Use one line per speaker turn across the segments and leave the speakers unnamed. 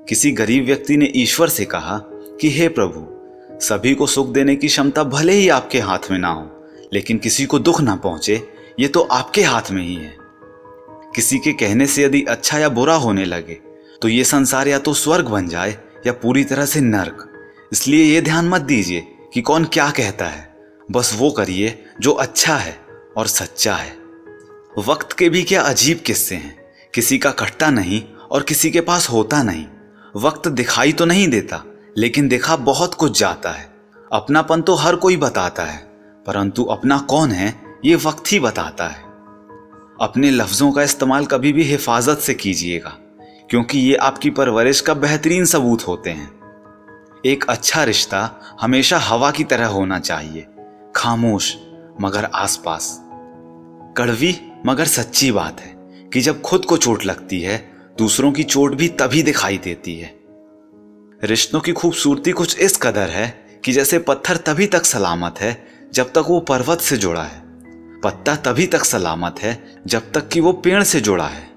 किसी गरीब व्यक्ति ने ईश्वर से कहा कि हे प्रभु, सभी को सुख देने की क्षमता भले ही आपके हाथ में ना हो, लेकिन किसी को दुख ना पहुंचे ये तो आपके हाथ में ही है। किसी के कहने से यदि अच्छा या बुरा होने लगे तो ये संसार या तो स्वर्ग बन जाए या पूरी तरह से नर्क। इसलिए ये ध्यान मत दीजिए कि कौन क्या कहता है, बस वो करिए जो अच्छा है और सच्चा है। वक्त के भी क्या अजीब किस्से हैं, किसी का कटता नहीं और किसी के पास होता नहीं। वक्त दिखाई तो नहीं देता, लेकिन दिखा बहुत कुछ जाता है। अपनापन तो हर कोई बताता है, परंतु अपना कौन है ये वक्त ही बताता है। अपने लफ्ज़ों का इस्तेमाल कभी भी हिफाजत से कीजिएगा, क्योंकि ये आपकी परवरिश का बेहतरीन सबूत होते हैं। एक अच्छा रिश्ता हमेशा हवा की तरह होना चाहिए, खामोश मगर आसपास। कड़वी मगर सच्ची बात है कि जब खुद को चोट लगती है, दूसरों की चोट भी तभी दिखाई देती है। रिश्तों की खूबसूरती कुछ इस कदर है कि जैसे पत्थर तभी तक सलामत है जब तक वो पर्वत से जुड़ा है, पत्ता तभी तक सलामत है जब तक कि वो पेड़ से जुड़ा है,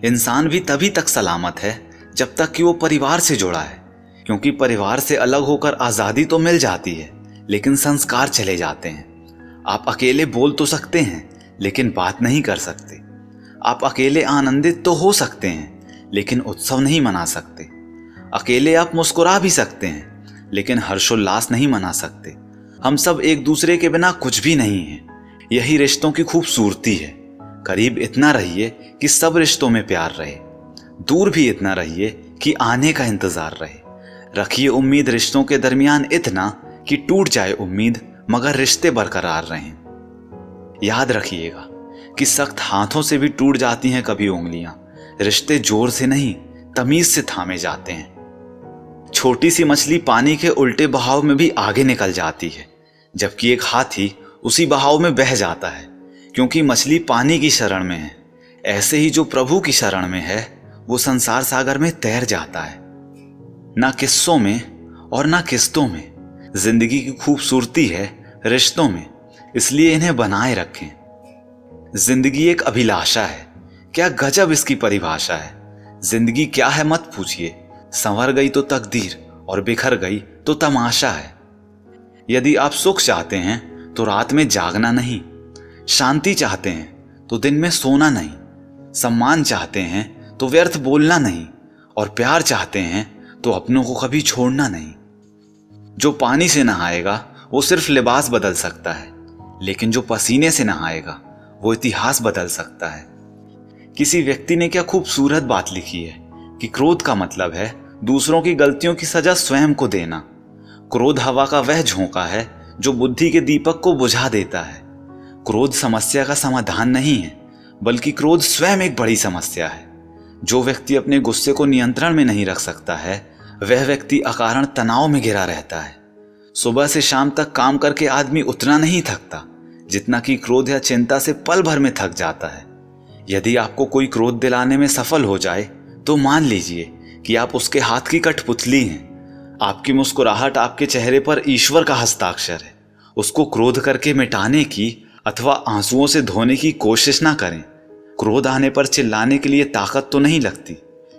इंसान भी तभी तक सलामत है जब तक कि वो परिवार से जुड़ा है। क्योंकि परिवार से अलग होकर आज़ादी तो मिल जाती है, लेकिन संस्कार चले जाते हैं। आप अकेले बोल तो सकते हैं, लेकिन बात नहीं कर सकते। आप अकेले आनंदित तो हो सकते हैं, लेकिन उत्सव नहीं मना सकते। अकेले आप मुस्कुरा भी सकते हैं, लेकिन हर्षोल्लास नहीं मना सकते। हम सब एक दूसरे के बिना कुछ भी नहीं हैं। यही रिश्तों की खूबसूरती है। करीब इतना रहिए कि सब रिश्तों में प्यार रहे, दूर भी इतना रहिए कि आने का इंतजार रहे। रखिए उम्मीद रिश्तों के दरमियान इतना कि टूट जाए उम्मीद मगर रिश्ते बरकरार रहें। याद रखिएगा कि सख्त हाथों से भी टूट जाती हैं कभी उंगलियां, रिश्ते जोर से नहीं तमीज से थामे जाते हैं। छोटी सी मछली पानी के उल्टे बहाव में भी आगे निकल जाती है, जबकि एक हाथी उसी बहाव में बह जाता है, क्योंकि मछली पानी की शरण में है। ऐसे ही जो प्रभु की शरण में है वो संसार सागर में तैर जाता है। ना किस्सों में और ना किस्तों में जिंदगी की खूबसूरती है रिश्तों में, इसलिए इन्हें बनाए रखें। जिंदगी एक अभिलाषा है, क्या गजब इसकी परिभाषा है। जिंदगी क्या है मत पूछिए, संवर गई तो तकदीर और बिखर गई तो तमाशा है। यदि आप सुख चाहते हैं तो रात में जागना नहीं, शांति चाहते हैं तो दिन में सोना नहीं, सम्मान चाहते हैं तो व्यर्थ बोलना नहीं, और प्यार चाहते हैं तो अपनों को कभी छोड़ना नहीं। जो पानी से नहाएगा वो सिर्फ लिबास बदल सकता है, लेकिन जो पसीने से नहाएगा वो इतिहास बदल सकता है। किसी व्यक्ति ने क्या खूबसूरत बात लिखी है कि क्रोध का मतलब है दूसरों की गलतियों की सजा स्वयं को देना। क्रोध हवा का वह झोंका है जो बुद्धि के दीपक को बुझा देता है। क्रोध समस्या का समाधान नहीं है, बल्कि क्रोध स्वयं एक बड़ी समस्या है। जो व्यक्ति अपने गुस्से को नियंत्रण में नहीं रख सकता है, वह व्यक्ति अकारण तनाव में घिरा रहता है। सुबह से शाम तक काम करके आदमी उतना नहीं थकता जितना कि क्रोध या चिंता से पल भर में थक जाता है। यदि आपको कोई क्रोध दिलाने में सफल हो जाए तो मान लीजिए कि आप उसके हाथ की कठपुतली हैं। आपकी मुस्कुराहट आपके चेहरे पर ईश्वर का हस्ताक्षर है। उसको क्रोध करके मिटाने की अथवा आंसुओं से धोने की कोशिश ना करें। क्रोध आने पर चिल्लाने के लिए ताकत तो नहीं लगती,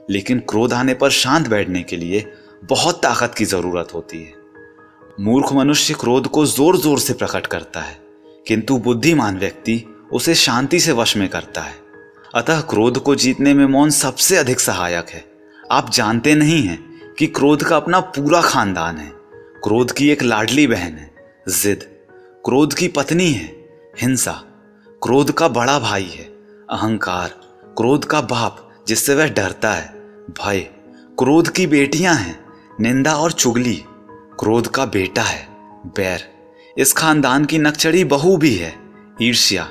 लेकिन क्रोध आने पर शांत बैठने के लिए बहुत ताकत की जरूरत होती है। मूर्ख मनुष्य क्रोध को जोर जोर से प्रकट करता है, किंतु बुद्धिमान व्यक्ति उसे शांति से वश में करता है। अतः क्रोध को जीतने में मौन सबसे अधिक सहायक है। आप जानते नहीं हैं कि क्रोध का अपना पूरा खानदान है। क्रोध की एक लाडली बहन है जिद, क्रोध की पत्नी है हिंसा, क्रोध का बड़ा भाई है अहंकार, क्रोध का बाप जिससे वह डरता है भय, क्रोध की बेटियां हैं निंदा और चुगली, क्रोध का बेटा है बैर। इस खानदान की नकचड़ी बहू भी है ईर्ष्या,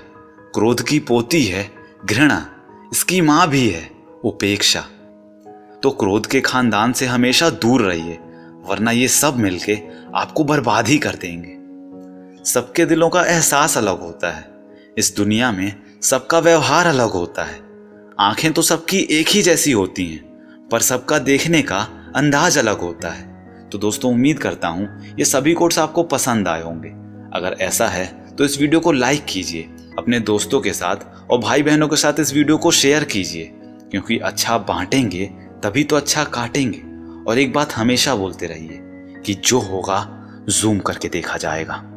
क्रोध की पोती है घृणा, इसकी मां भी है उपेक्षा। तो क्रोध के खानदान से हमेशा दूर रहिए, वरना ये सब मिलके आपको बर्बाद ही कर देंगे। सबके दिलों का एहसास अलग होता है। इस दुनिया में सबका व्यवहार अलग होता है। आंखें तो सबकी एक ही जैसी होती हैं, पर सबका देखने का अंदाज अलग होता है। तो दोस्तों, उम्मीद करता हूं ये सभी कोट्स आपको पसंद आए होंगे। अगर ऐसा है तो इस वीडियो को लाइक कीजिए, अपने दोस्तों के साथ और भाई बहनों के साथ इस वीडियो को शेयर कीजिए, क्योंकि अच्छा बांटेंगे तभी तो अच्छा काटेंगे। और एक बात हमेशा बोलते रहिए कि जो होगा जूम करके देखा जाएगा।